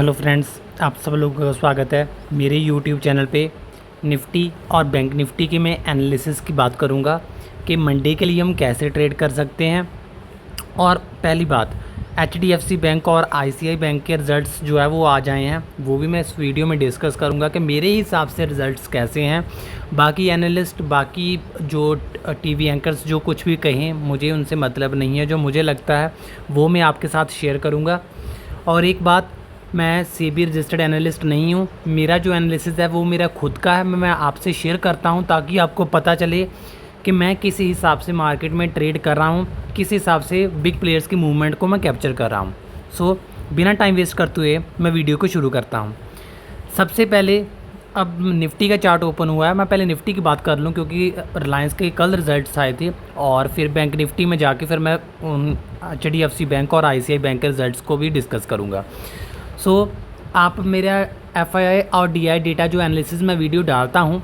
Hello friends, आप सब लोगों का स्वागत है मेरे यूट्यूब चैनल पे। निफ्टी और बैंक निफ्टी की मैं एनालिसिस की बात करूँगा कि मंडे के लिए हम कैसे ट्रेड कर सकते हैं। और पहली बात, एचडीएफसी बैंक और आईसीआई बैंक के रिज़ल्ट्स जो है वो आ जाए हैं, वो भी मैं इस वीडियो में डिस्कस करूँगा कि मेरे हिसाब से रिज़ल्ट्स कैसे हैं। बाकी एनालिस्ट, बाकी जो टीवी एंकर्स जो कुछ भी कहें, मुझे उनसे मतलब नहीं है। जो मुझे लगता है वो मैं आपके साथ शेयर करूँगा। और एक बात, मैं सेबी रजिस्टर्ड एनालिस्ट नहीं हूँ। मेरा जो एनालिसिस है वो मेरा खुद का है, मैं आपसे शेयर करता हूँ ताकि आपको पता चले कि मैं किस हिसाब से मार्केट में ट्रेड कर रहा हूँ, किस हिसाब से बिग प्लेयर्स की मूवमेंट को मैं कैप्चर कर रहा हूँ। सो बिना टाइम वेस्ट करते हुए मैं वीडियो को शुरू करता हूँ। सबसे पहले अब निफ्टी का चार्ट ओपन हुआ है। मैं पहले निफ्टी की बात कर लूँ क्योंकि रिलायंस के कल रिजल्ट्स आए थे, और फिर बैंक निफ्टी में जाके फिर मैं एचडीएफसी बैंक और आईसीआई बैंक के रिजल्ट्स को भी डिस्कस करूँगा। सो आप मेरा एफआईआई और डीआई डेटा जो एनालिसिस में वीडियो डालता हूँ,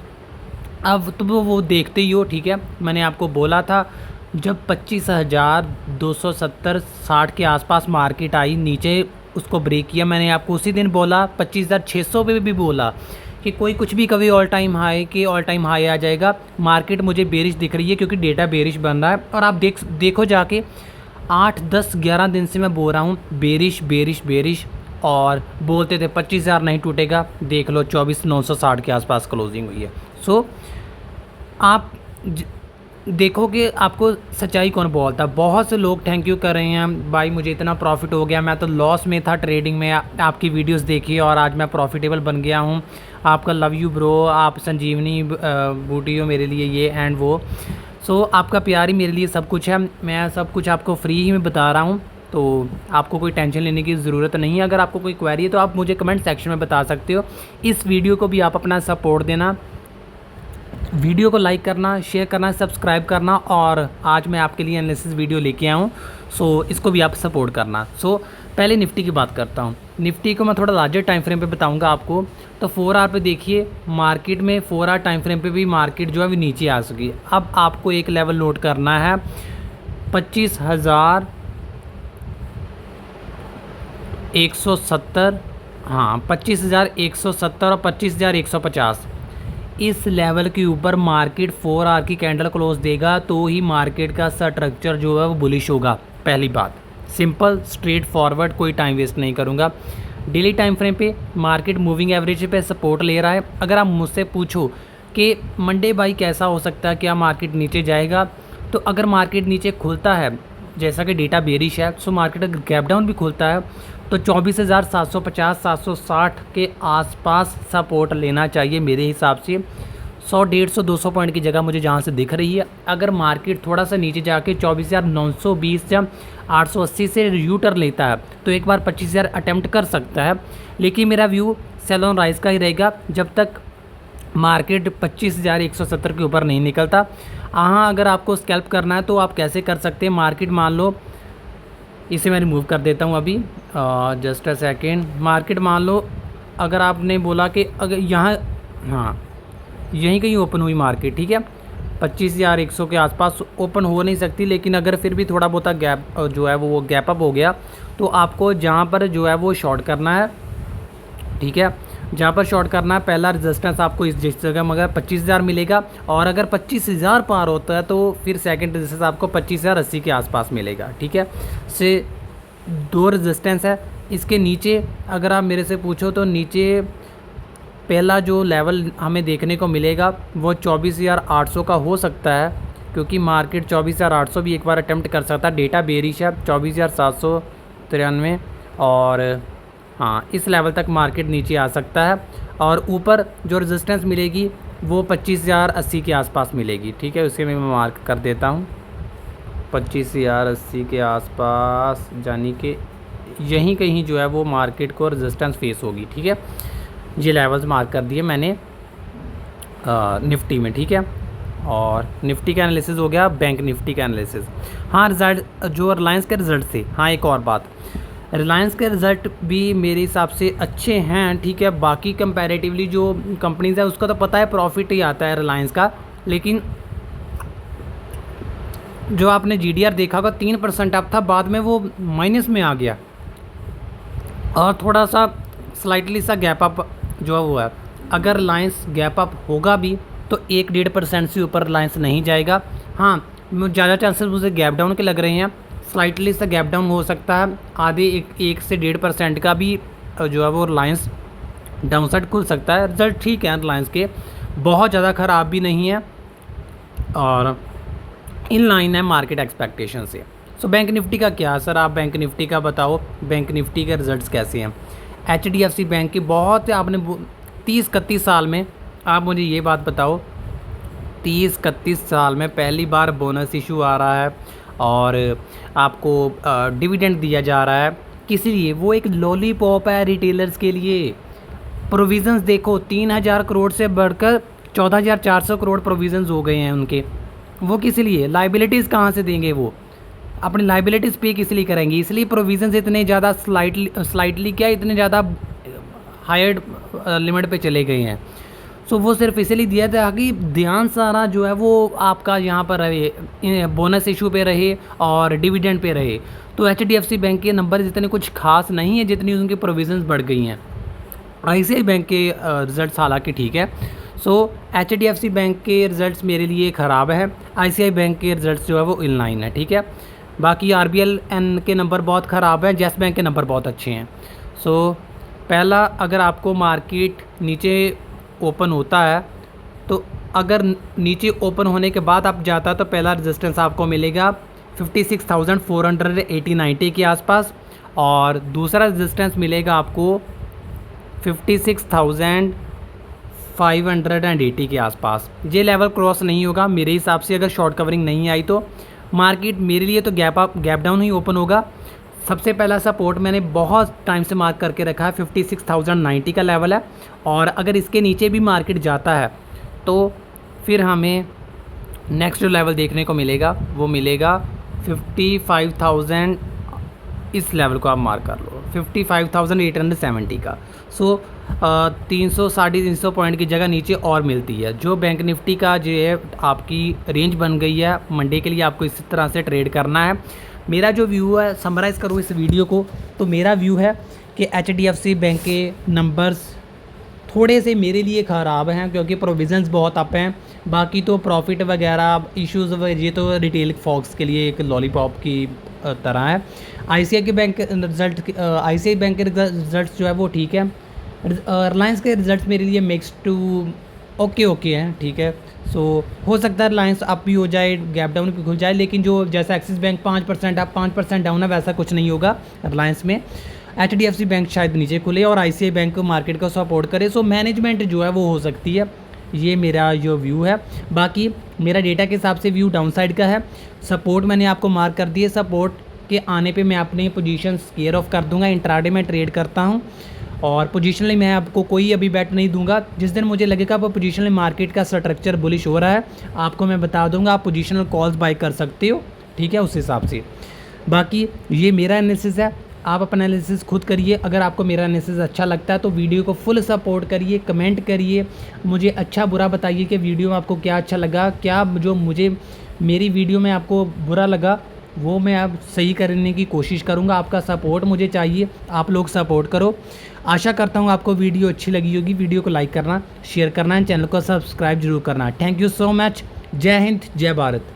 अब तो वो देखते ही हो। ठीक है, मैंने आपको बोला था जब 25,270-60 के आसपास मार्केट आई, नीचे उसको ब्रेक किया, मैंने आपको उसी दिन बोला 25,600 पे भी बोला कि कोई कुछ भी कभी ऑल टाइम हाई आ जाएगा। मार्केट मुझे बेरिश दिख रही है क्योंकि डेटा बेरिश बन रहा है। और आप देखो जाके 8, 10, 11 दिन से मैं बोल रहा हूँ बेरिश बेरिश बेरिश, और बोलते थे 25,000 नहीं टूटेगा। देख लो 24,960 के आसपास क्लोजिंग हुई है। सो आप देखो कि आपको सच्चाई कौन बोलता। बहुत से लोग थैंक यू कर रहे हैं, भाई मुझे इतना प्रॉफिट हो गया, मैं तो लॉस में था ट्रेडिंग में, आपकी वीडियोस देखी और आज मैं प्रॉफिटेबल बन गया हूँ। आपका लव यू ब्रो, आप संजीवनी बूटी हो मेरे लिए ये एंड वो। सो आपका प्यार ही मेरे लिए सब कुछ है। मैं सब कुछ आपको फ्री ही में बता रहा हूँ, तो आपको कोई टेंशन लेने की ज़रूरत नहीं है। अगर आपको कोई क्वेरी है तो आप मुझे कमेंट सेक्शन में बता सकते हो। इस वीडियो को भी आप अपना सपोर्ट देना, वीडियो को लाइक करना, शेयर करना, सब्सक्राइब करना, और आज मैं आपके लिए एनालिसिस वीडियो लेके आया हूँ, सो इसको भी आप सपोर्ट करना। सो पहले निफ्टी की बात करता हूँ। निफ्टी को मैं थोड़ा लार्जर टाइम फ्रेम पे बताऊँगा आपको। तो 4 आवर पे देखिए, मार्केट में 4 आवर टाइम फ्रेम पे भी मार्केट जो है वो नीचे आ सकी। अब आपको एक लेवल नोट करना है, 25,170, हाँ 25,170 और 25,150। इस लेवल के ऊपर मार्केट 4 आवर की कैंडल क्लोज देगा तो ही मार्केट का स्ट्रक्चर जो है वो बुलिश होगा। पहली बात, सिंपल स्ट्रेट फॉरवर्ड, कोई टाइम वेस्ट नहीं करूँगा। डेली टाइम फ्रेम पे मार्केट मूविंग एवरेज पे सपोर्ट ले रहा है। अगर आप मुझसे पूछो कि मंडे बाई कैसा हो सकता है, क्या मार्केट नीचे जाएगा, तो अगर मार्केट नीचे खुलता है, जैसा कि डेटा बेरिश है, सो मार्केट अगर गैप डाउन भी खुलता है तो 24,750-760 के आसपास सपोर्ट लेना चाहिए मेरे हिसाब से। 100, 150, 200 पॉइंट की जगह मुझे जहाँ से दिख रही है। अगर मार्केट थोड़ा सा नीचे जाके 24,920 या 880 से यूटर लेता है तो एक बार 25,000 अटैम्प्ट कर सकता है। लेकिन मेरा व्यू सेल ऑन राइज का ही रहेगा जब तक मार्केट 25,170 के ऊपर नहीं निकलता। हाँ, अगर आपको स्कैल्प करना है तो आप कैसे कर सकते हैं। मार्केट मान लो, इसे मैं रिमूव कर देता हूँ अभी, जस्ट अ सेकेंड। मार्केट मान लो अगर आपने बोला कि अगर यहाँ, हाँ यहीं कहीं ओपन हुई मार्केट, ठीक है, 25,100 के आसपास ओपन हो नहीं सकती, लेकिन अगर फिर भी थोड़ा बहुत गैप जो है वो गैप अप हो गया तो आपको जहाँ पर जो है वो शॉर्ट करना है। ठीक है, जहाँ पर शॉर्ट करना है, पहला रेजिस्टेंस आपको इस जिस जगह मगर 25,000 मिलेगा, और अगर 25,000 पार होता है तो फिर सेकंड रेजिस्टेंस आपको 25,080 के आसपास मिलेगा। ठीक है, से 2 रेजिस्टेंस है। इसके नीचे अगर आप मेरे से पूछो तो नीचे पहला जो लेवल हमें देखने को मिलेगा वो 24,800 का हो सकता है, क्योंकि मार्केट 24,800 भी एक बार अटैम्प्ट कर सकता है। डेटा बेरिश है 24,793, और हाँ इस लेवल तक मार्केट नीचे आ सकता है। और ऊपर जो रेजिस्टेंस मिलेगी वो 25,080 के आसपास मिलेगी। ठीक है, उसे मैं मार्क कर देता हूँ 25,080 के आसपास, यानी कि यहीं कहीं जो है वो मार्केट को रेजिस्टेंस फेस होगी। ठीक है, ये लेवल्स मार्क कर दिए मैंने निफ्टी में। ठीक है, और निफ्टी का एनालिसिस हो गया। बैंक निफ्टी का एनालिसिस, हाँ रिजल्ट जो रिलायंस के रिज़ल्ट थे, हाँ एक और बात, रिलायंस के रिज़ल्ट भी मेरे हिसाब से अच्छे हैं। ठीक है, बाकी कंपैरेटिवली जो कंपनीज़ है उसका तो पता है प्रॉफिट ही आता है रिलायंस का, लेकिन जो आपने जीडीआर देखा होगा 3% अप था, बाद में वो माइनस में आ गया, और थोड़ा सा स्लाइटली सा गैप अप जो है वो है। अगर रिलायंस गैप अप होगा भी तो 1-1.5% से ऊपर रिलायंस नहीं जाएगा। हाँ, ज़्यादा चांसेस मुझे गैप डाउन के लग रहे हैं। स्लाइटली सा गैप डाउन हो सकता है, आधे 1 से 1.5% का भी जो है वो रिलायंस डाउन साइड खुल सकता है। रिजल्ट ठीक है रिलायंस के, बहुत ज़्यादा ख़राब भी नहीं है और इन लाइन है मार्केट एक्सपेक्टेशन से। सो बैंक निफ्टी का क्या सर, आप बैंक निफ्टी का बताओ, बैंक निफ्टी के रिजल्ट्स कैसे हैं। HDFC बैंक की बहुत आपने 30-31 साल में, आप मुझे ये बात बताओ, 30-31 साल में पहली बार बोनस इशू आ रहा है और आपको डिविडेंड दिया जा रहा है। किस लिए? वो एक लॉलीपॉप है रिटेलर्स के लिए। प्रोविज़न्स देखो 3000 करोड़ से बढ़कर 14,400 करोड़ प्रोविज़न्स हो गए हैं उनके। वो किस लिए? लाइबिलिटीज़ कहाँ से देंगे? वो अपनी लाइबिलिटीज़ पे किस लिए करेंगे? इसलिए प्रोविज़न्स इतने ज़्यादा स्लाइटली क्या इतने ज़्यादा हायर लिमिट पे चले गए हैं। सो वो सिर्फ इसलिए दिया था कि ध्यान सारा जो है वो आपका यहाँ पर रहे, बोनस इशू पे रहे और डिविडेंड पे रहे। तो HDFC बैंक के नंबर इतने कुछ खास नहीं है जितनी उनकी प्रोविज़न्स बढ़ गई हैं। ICICI बैंक के रिज़ल्ट्स हालांकि ठीक है। सो HDFC बैंक के रिज़ल्ट्स मेरे लिए ख़राब है, ICICI बैंक के रिज़ल्ट्स जो है वो इन लाइन है, ठीक है। बाकी RBLN के नंबर बहुत ख़राब है, येस बैंक के नंबर बहुत अच्छे हैं। सो पहला, अगर आपको मार्केट नीचे ओपन होता है तो अगर नीचे ओपन होने के बाद आप जाता है तो पहला रेजिस्टेंस आपको मिलेगा 56,480-90 के आसपास और दूसरा रेजिस्टेंस मिलेगा आपको 56,580 के आसपास। ये लेवल क्रॉस नहीं होगा मेरे हिसाब से, अगर शॉर्ट कवरिंग नहीं आई तो मार्केट मेरे लिए तो गैप डाउन ही ओपन होगा। सबसे पहला सपोर्ट मैंने बहुत टाइम से मार्क करके रखा है, 56,090 का लेवल है और अगर इसके नीचे भी मार्केट जाता है तो फिर हमें नेक्स्ट जो लेवल देखने को मिलेगा वो मिलेगा 55,000, इस लेवल को आप मार्क कर लो, 55,870 का। सो 300-350 पॉइंट की जगह नीचे और मिलती है। जो बैंक निफ्टी का जो है आपकी रेंज बन गई है मंडे के लिए, आपको इस तरह से ट्रेड करना है। मेरा जो व्यू है, समराइज़ करूँ इस वीडियो को तो मेरा व्यू है कि HDFC बैंक के नंबर्स थोड़े से मेरे लिए ख़राब हैं क्योंकि प्रोविज़न्स बहुत अप हैं। बाकी तो प्रॉफिट वगैरह इश्यूज़ ये तो रिटेल फॉक्स के लिए एक लॉलीपॉप की तरह है। ICICI बैंक के ICICI बैंक के रिजल्ट्स जो है वो ठीक है। रिलायंस के रिजल्ट्स मेरे लिए मिक्स टू ओके हैं, ठीक है। सो हो सकता है रिलायंस अप भी हो जाए, गैप डाउन भी खुल जाए, लेकिन जो जैसा एक्सिस बैंक 5% अप 5% डाउन है वैसा कुछ नहीं होगा रिलायंस में। HDFC बैंक शायद नीचे खुले और ICICI बैंक को मार्केट को सपोर्ट करे। सो मैनेजमेंट जो है वो हो सकती है, ये मेरा जो व्यू है। बाकी मेरा डेटा के हिसाब से व्यू डाउन साइड का है। सपोर्ट मैंने आपको मार्क कर दिए, सपोर्ट के आने पे मैं अपनी पोजीशन केयर ऑफ कर दूंगा। इंट्राडे में ट्रेड करता हूँ और पोजीशनली मैं आपको कोई अभी बैट नहीं दूंगा। जिस दिन मुझे लगेगा वो पोजीशनली मार्केट का स्ट्रक्चर बुलिश हो रहा है आपको मैं बता दूंगा, आप पोजीशनल कॉल्स बाय कर सकते हो, ठीक है, उस हिसाब से। बाकी ये मेरा एनालिसिस है, आप अपना एनालिसिस खुद करिए। अगर आपको मेरा एनालिसिस अच्छा लगता है तो वीडियो को फुल सपोर्ट करिए, कमेंट करिए, मुझे अच्छा बुरा बताइए कि वीडियो में आपको क्या अच्छा लगा, क्या जो मुझे मेरी वीडियो में आपको बुरा लगा वो मैं अब सही करने की कोशिश करूँगा। आपका सपोर्ट मुझे चाहिए, आप लोग सपोर्ट करो। आशा करता हूँ आपको वीडियो अच्छी लगी होगी। वीडियो को लाइक करना, शेयर करना, चैनल को सब्सक्राइब जरूर करना। Thank you so much. जय हिंद, जय भारत।